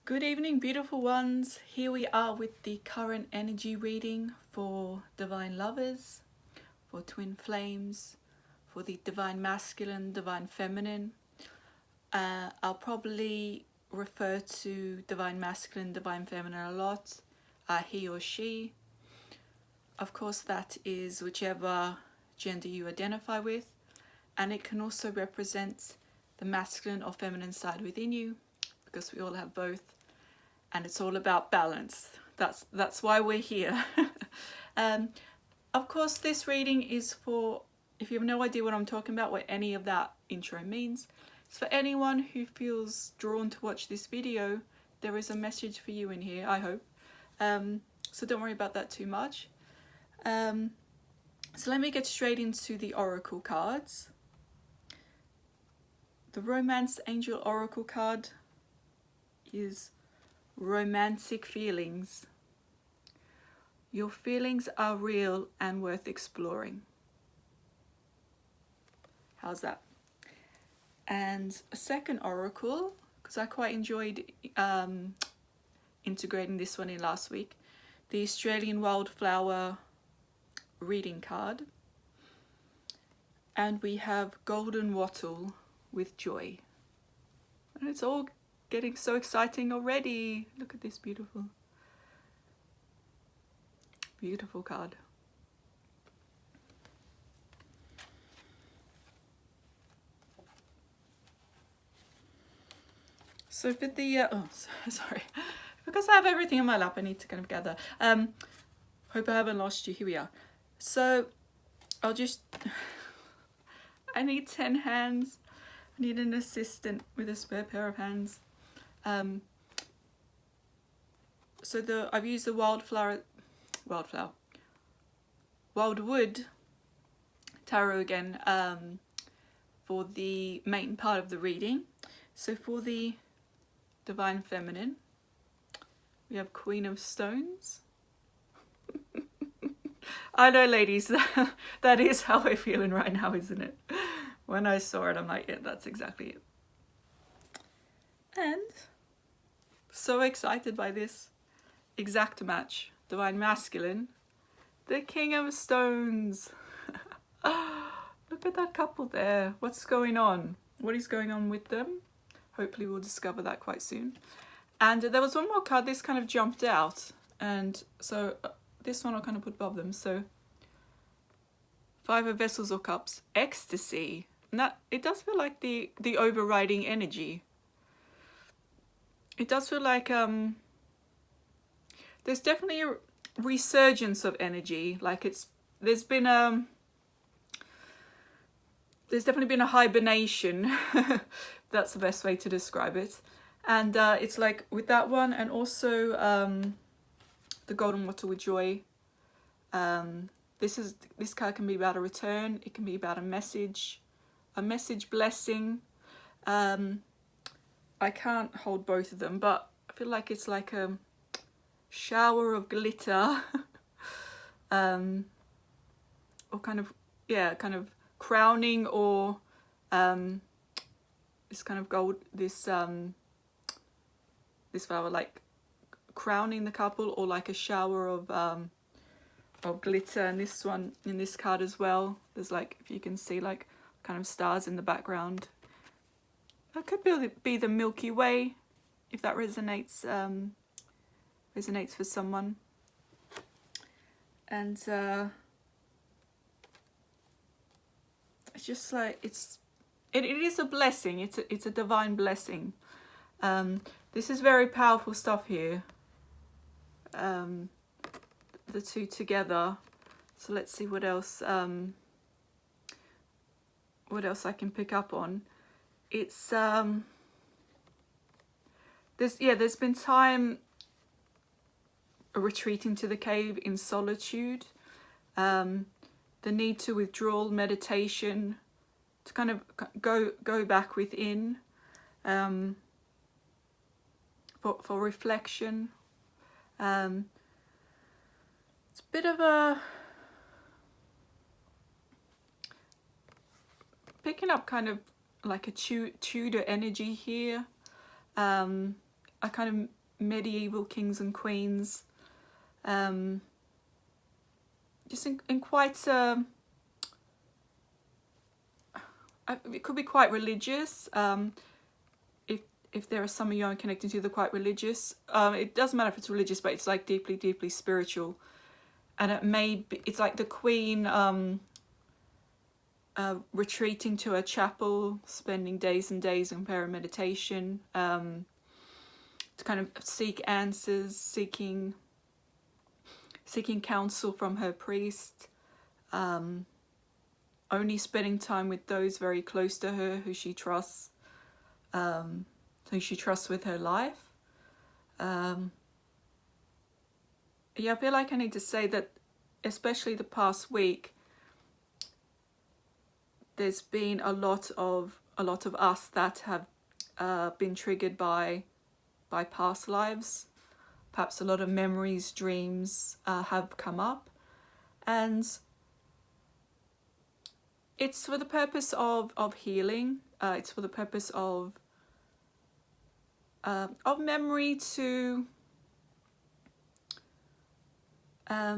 Good evening, beautiful ones. Here we are with the current energy reading for divine lovers, for twin flames, for the divine masculine, divine feminine. I'll probably refer to divine masculine, divine feminine a lot, he or she. Of course, that is whichever gender you identify with, and it can also represent the masculine or feminine side within you, because we all have both. And it's all about balance. That's why we're here. Of course, this reading is for, if you have no idea what I'm talking about, what any of that intro means, it's for anyone who feels drawn to watch this video. There is a message for you in here, I hope. So don't worry about that too much. So let me get straight into the oracle cards. The Romance Angel Oracle card is romantic feelings. Your feelings are real and worth exploring. How's that? And a second oracle, because I quite enjoyed integrating this one in last week, the Australian Wildflower reading card. And we have Golden Wattle with Joy. And it's all getting so exciting already. Look at this beautiful card. So for the sorry, because I have everything in my lap, I need to kind of gather. Hope I haven't lost you. Here we are. So I'll just I need 10 hands. I need an assistant with a spare pair of hands. So I've used the Wildwood tarot again for the main part of the reading. So for the divine feminine, we have Queen of Stones. I know, ladies, that is how we're feeling right now, isn't it? When I saw it, I'm like, yeah, that's exactly it. And so excited by this exact match. Divine masculine, the King of Stones. Look at that couple there. What's going on? What is going on with them? Hopefully we'll discover that quite soon. And there was one more card, this kind of jumped out. And so this one I'll kind of put above them. So 5 of Vessels or Cups, Ecstasy. And that, it does feel like the overriding energy. It does feel like there's definitely a resurgence of energy. Like there's definitely been a hibernation. That's the best way to describe it. And it's like with that one, and also the Golden Wattle with Joy. This card can be about a return. It can be about a message blessing. I can't hold both of them, but I feel like it's like a shower of glitter, or kind of crowning, or this kind of gold, this flower, like crowning the couple, or like a shower of glitter. And this one, in this card as well, there's like, if you can see, like kind of stars in the background. That could be the Milky Way, if that resonates for someone. And it's just like it is a blessing. It's a divine blessing. This is very powerful stuff here. The two together. So let's see what else I can pick up on. It's there's been time retreating to the cave in solitude, the need to withdrawal, meditation, to kind of go back within, for reflection. It's a bit of a picking up kind of like a Tudor energy here. I are kind of medieval kings and queens, just in quite it could be quite religious. If there are some of you I'm connecting to, they're quite religious. It doesn't matter if it's religious, but it's like deeply, deeply spiritual. And it may be, it's like the queen retreating to a chapel, spending days and days in prayer and meditation, to kind of seek answers, seeking counsel from her priest, only spending time with those very close to her who she trusts with her life. Yeah, I feel like I need to say that, especially the past week, there's been a lot of us that have been triggered by past lives. Perhaps a lot of memories, dreams have come up, and it's for the purpose of healing. It's for the purpose of memory to I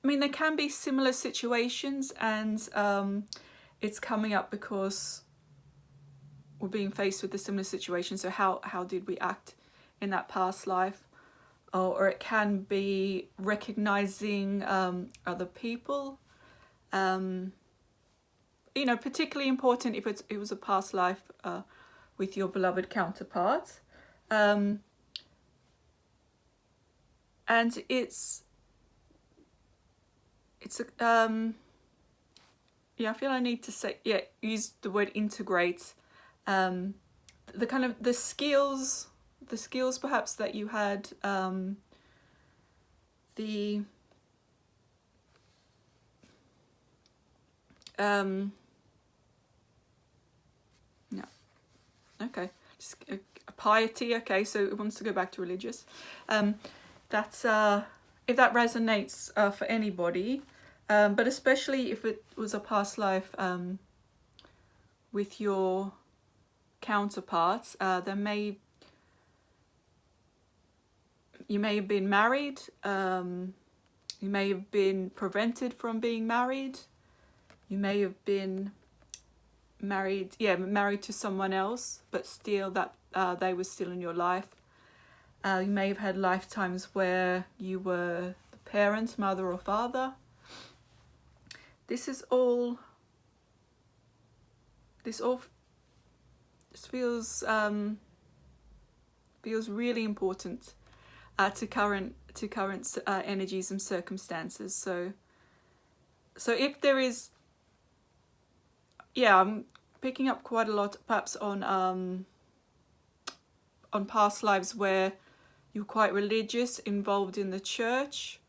mean, there can be similar situations, and it's coming up because we're being faced with a similar situation. So how did we act in that past life? Or it can be recognizing other people. Particularly important if it was a past life with your beloved counterpart. And it's I feel I need to say, use the word integrate. The kind of the skills perhaps that you had, no, okay, just piety. Okay, so it wants to go back to religious. That's if that resonates for anybody, but especially if it was a past life with your counterparts, you may have been married, you may have been prevented from being married, you may have been married to someone else, but still that they were still in your life. You may have had lifetimes where you were the parent, mother or father. This feels really important to current energies and circumstances. So if there is, I'm picking up quite a lot perhaps on past lives where you're quite religious, involved in the church,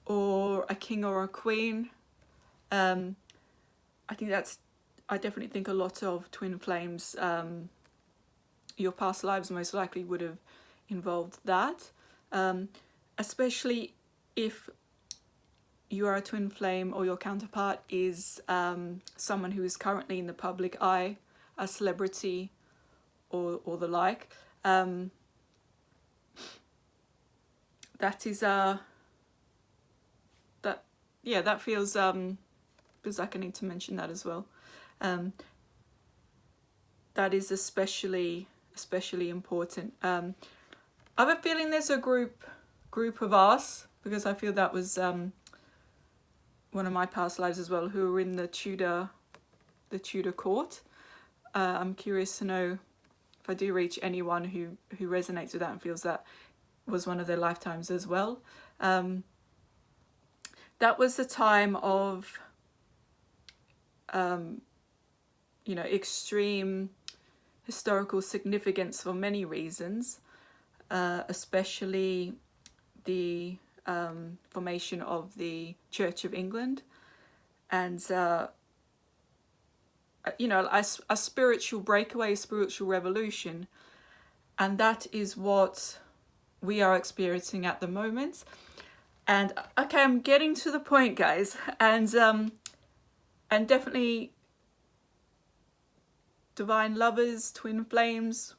or a king or a queen. I definitely think a lot of twin flames, your past lives most likely would have involved that, especially if you are a twin flame or your counterpart is someone who is currently in the public eye, a celebrity or the like. That is that feels like I need to mention that as well. That is especially important. I have a feeling there's a group of us, because I feel that was one of my past lives as well, who were in the Tudor court. I'm curious to know if I do reach anyone who resonates with that and feels that was one of their lifetimes as well. That was the time of extreme historical significance for many reasons, especially the formation of the Church of England, and a spiritual breakaway, a spiritual revolution, and that is what we are experiencing at the moment. And okay, I'm getting to the point, guys, and definitely divine lovers, twin flames,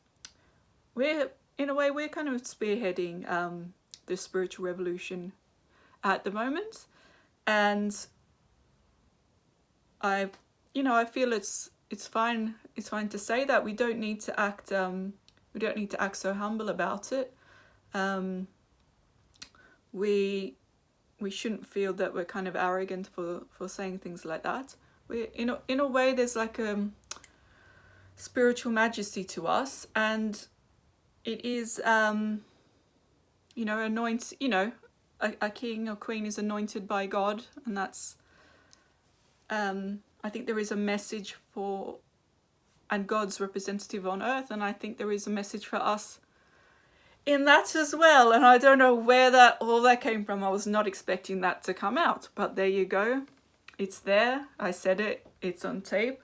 we're in a way we're kind of spearheading the spiritual revolution at the moment, and I feel it's fine to say that we don't need to act so humble about it. We shouldn't feel that we're kind of arrogant for saying things like that. We in a way there's like a spiritual majesty to us, and it is a king or queen is anointed by God, and that's I think there is a message for, and God's representative on earth, and I think there is a message for us in that as well. And I don't know where all that came from. I was not expecting that to come out, but there you go. It's there. I said it. It's on tape.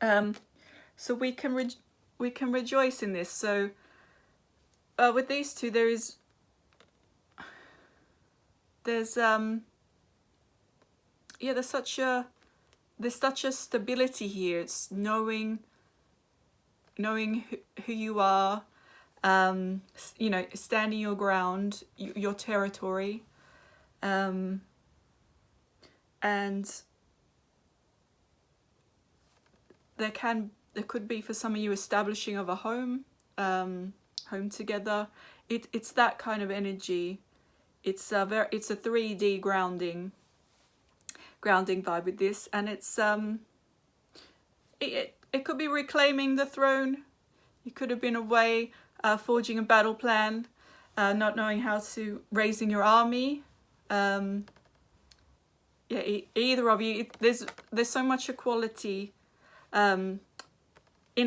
So we can rejoice in this. So with these two, there's such a stability here. It's knowing who you are, standing your ground, your territory, and there could be for some of you establishing of a home together. It's that kind of energy. It's a 3D grounding vibe with this, and it's it could be reclaiming the throne. You could have been away forging a battle plan, not knowing how to raising your army. Either of you, there's so much equality. In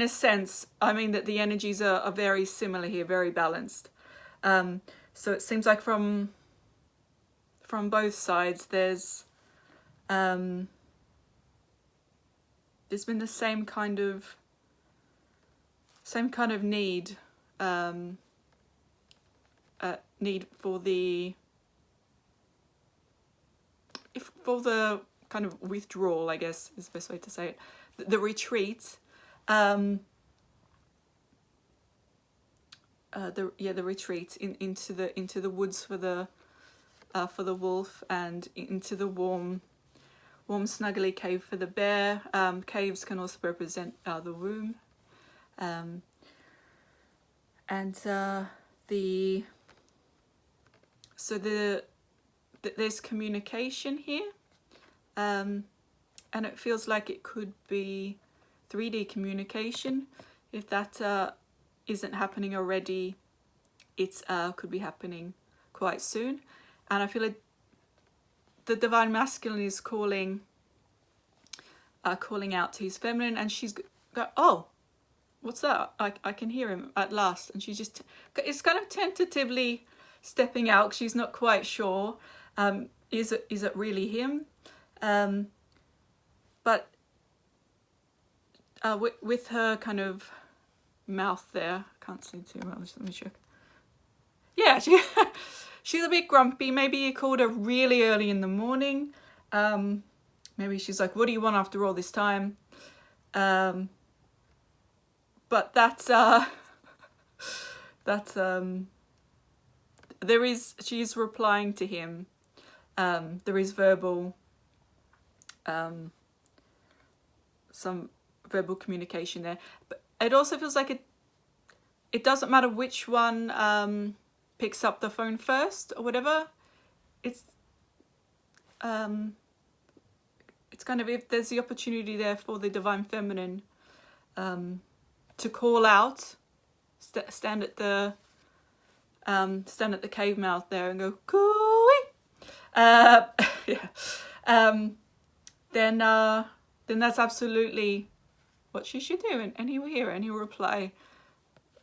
a sense, I mean that the energies are very similar here, very balanced. So it seems like from both sides there's been the same kind of need need for the kind of withdrawal, I guess is the best way to say it, the retreat, the retreat into the woods for the wolf, and into the warm snuggly cave for the bear. Caves can also represent the womb, there's communication here, and it feels like it could be 3D communication. If that isn't happening already, it could be happening quite soon. And I feel like the divine masculine is calling out to his feminine, and she's go, oh, what's that? I can hear him at last. And she's just, it's kind of tentatively stepping out. She's not quite sure. Is it really him? But with her kind of mouth there, I can't see too well. Let me check. Yeah, she's a bit grumpy. Maybe you called her really early in the morning. Maybe she's like, what do you want after all this time? But she's replying to him. There is some verbal communication there, but it also feels like it doesn't matter which one picks up the phone first or whatever. It's kind of, if there's the opportunity there for the divine feminine to call out, stand at the cave mouth there and go cooey, then that's absolutely what she should do. And he'll hear it and he'll reply,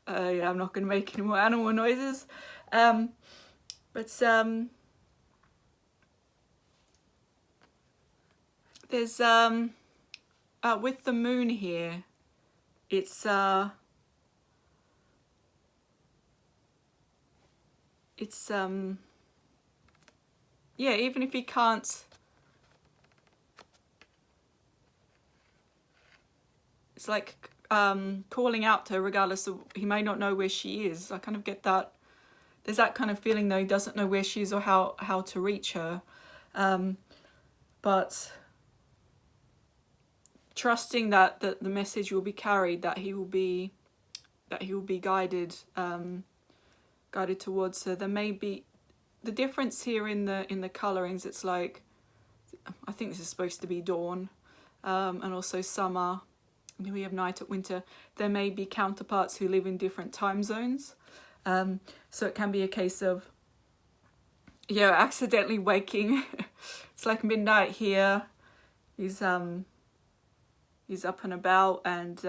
I'm not going to make any more animal noises. But there's with the moon here, it's even if he can't it's like calling out to her regardless of, he may not know where she is. I kind of get that. There's that kind of feeling though, he doesn't know where she is or how to reach her. But trusting that the message will be carried, that he will be guided guided towards her. There may be the difference here in the colorings. It's like, I think this is supposed to be dawn, and also summer. And we have night at winter. There may be counterparts who live in different time zones, so it can be a case of, yeah, accidentally waking. It's like midnight here. He's up and about, and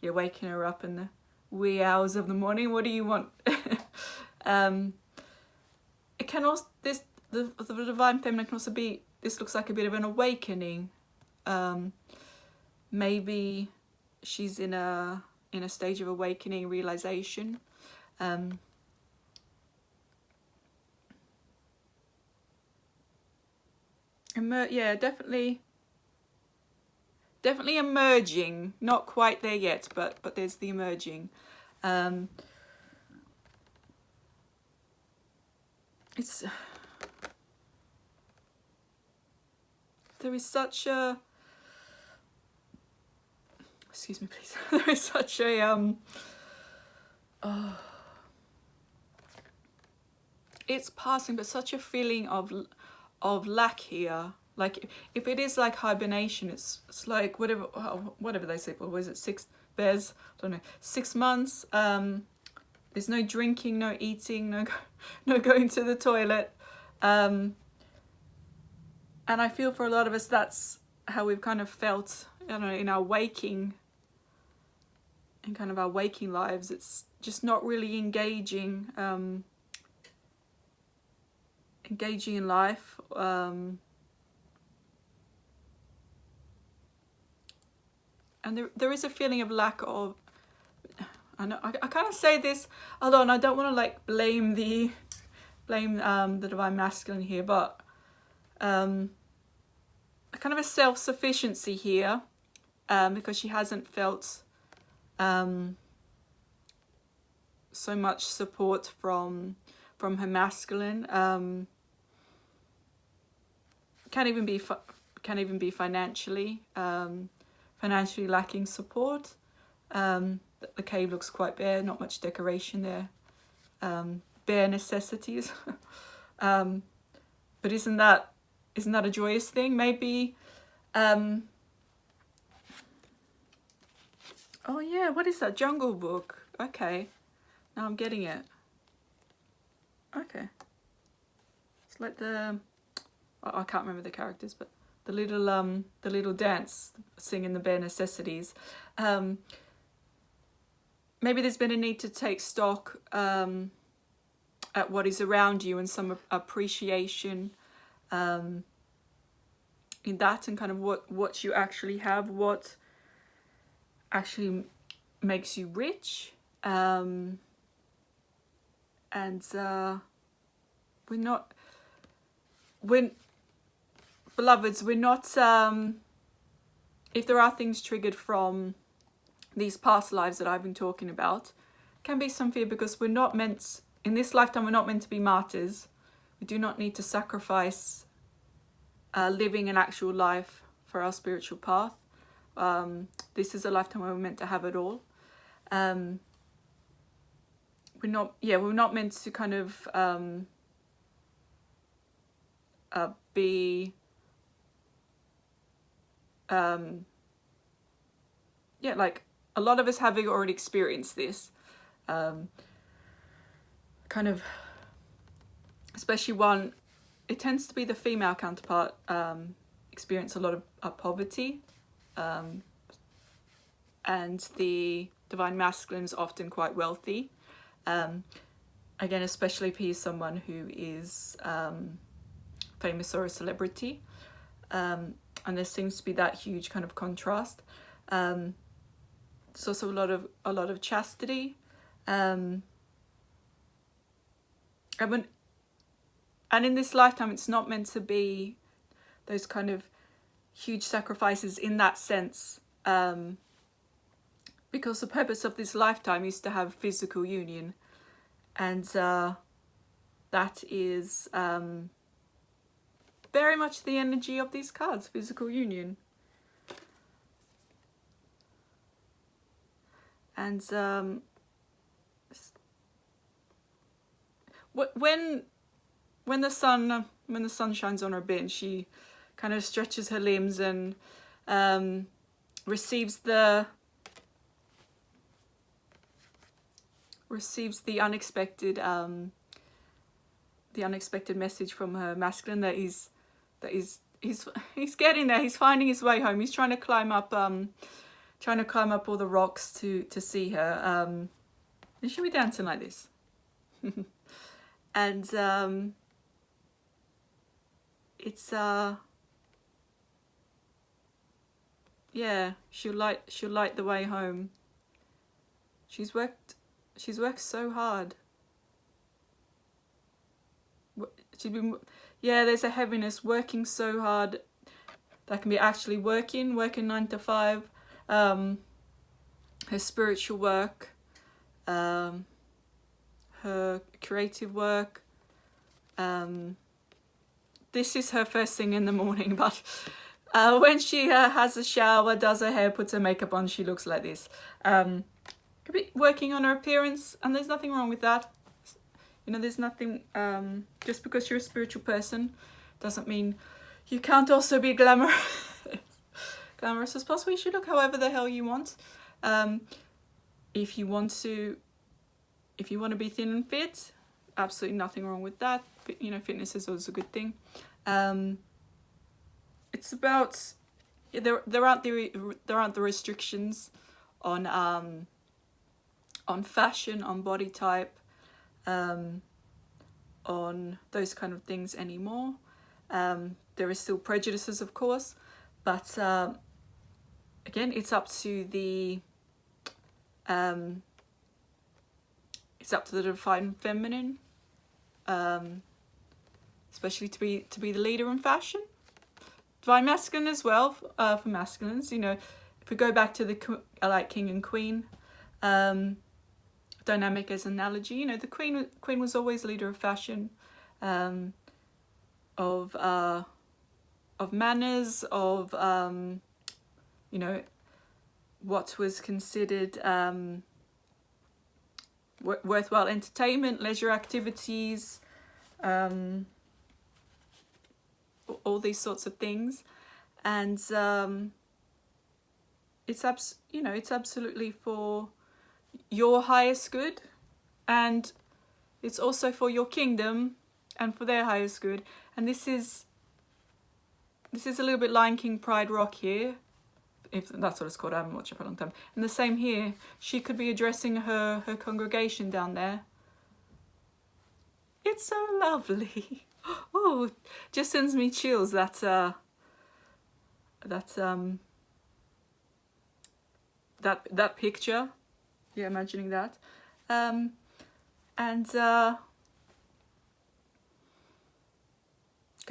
you're waking her up in the wee hours of the morning. What do you want? It can also, the divine feminine can also be, this looks like a bit of an awakening. Maybe she's in a stage of awakening, realization. Yeah, definitely emerging. Not quite there yet, but there's the emerging. There is such a, excuse me please, there is such a it's passing, but such a feeling of lack here. Like if it is like hibernation, it's like whatever they say, what was it, 6 bears, I don't know, 6 months, there's no drinking, no eating, no going to the toilet, and I feel for a lot of us that's how we've kind of felt, I don't know, in our waking lives. It's just not really engaging in life. And there is a feeling of lack of, I know I kind of say this, although I don't want to like blame the divine masculine here, but a kind of a self-sufficiency here, because she hasn't felt so much support from her masculine. Can't even be financially lacking support. The cave looks quite bare, not much decoration there, bare necessities. But isn't that a joyous thing? Maybe. Oh yeah, what is that? Jungle Book. Okay, now I'm getting it. Okay, it's like I can't remember the characters, but the little dance singing the bare necessities. Maybe there's been a need to take stock at what is around you, and some appreciation in that, and kind of what you actually have, what actually makes you rich. And beloveds, we're not, if there are things triggered from these past lives that I've been talking about, can be some fear, because we're not meant, in this lifetime, we're not meant to be martyrs. We do not need to sacrifice living an actual life for our spiritual path. This is a lifetime where we're meant to have it all. We're not meant to kind of be like a lot of us having already experienced this, kind of, especially one, it tends to be the female counterpart, experience a lot of poverty, and the divine masculine is often quite wealthy, again, especially if he is someone who is famous or a celebrity, and there seems to be that huge kind of contrast. There's also a lot of chastity, and in this lifetime, it's not meant to be those kind of huge sacrifices in that sense. because the purpose of this lifetime is to have physical union, and that is very much the energy of these cards, physical union. And when the sun shines on her a bit, and she kind of stretches her limbs and receives the unexpected message from her masculine that he's getting there. He's finding his way home. He's trying to climb up all the rocks to see her. And she'll be dancing like this. And it's yeah, she'll light the way home. She's worked so hard. There's a heaviness, working so hard. That can be actually working 9 to 5, her spiritual work, her creative work. This is her first thing in the morning, but when she has a shower, does her hair, puts her makeup on, she looks like this. Could be working on her appearance, and there's nothing wrong with that. There's nothing, just because you're a spiritual person doesn't mean you can't also be glamorous as possible. You should look however the hell you want. If you want to be thin and fit, absolutely nothing wrong with that. But, fitness is always a good thing. It's about, there aren't the restrictions on fashion, on body type, on those kind of things anymore. There is still prejudices, of course, but again, it's up to the divine feminine, especially to be the leader in fashion. Divine masculine as well, for masculines. If we go back to the king and queen dynamic as an analogy, the queen was always leader of fashion, of manners, of what was considered worthwhile entertainment, leisure activities, all these sorts of things. And it's absolutely for your highest good, and it's also for your kingdom and for their highest good. And this is a little bit Lion King Pride Rock here, if that's what it's called. I haven't watched it for a long time. And the same here. She could be addressing her congregation down there. It's so lovely. Oh, just sends me chills. That picture. Yeah, imagining that. Okay,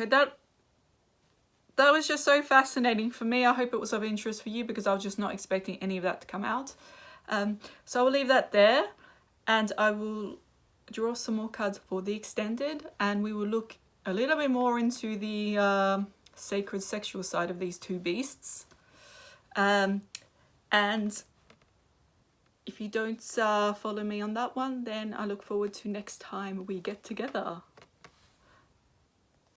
that was just so fascinating for me. I hope it was of interest for you, because I was just not expecting any of that to come out. So I will leave that there, and I will draw some more cards for the extended, and we will look a little bit more into the sacred sexual side of these two beasts. And if you don't follow me on that one, then I look forward to next time we get together.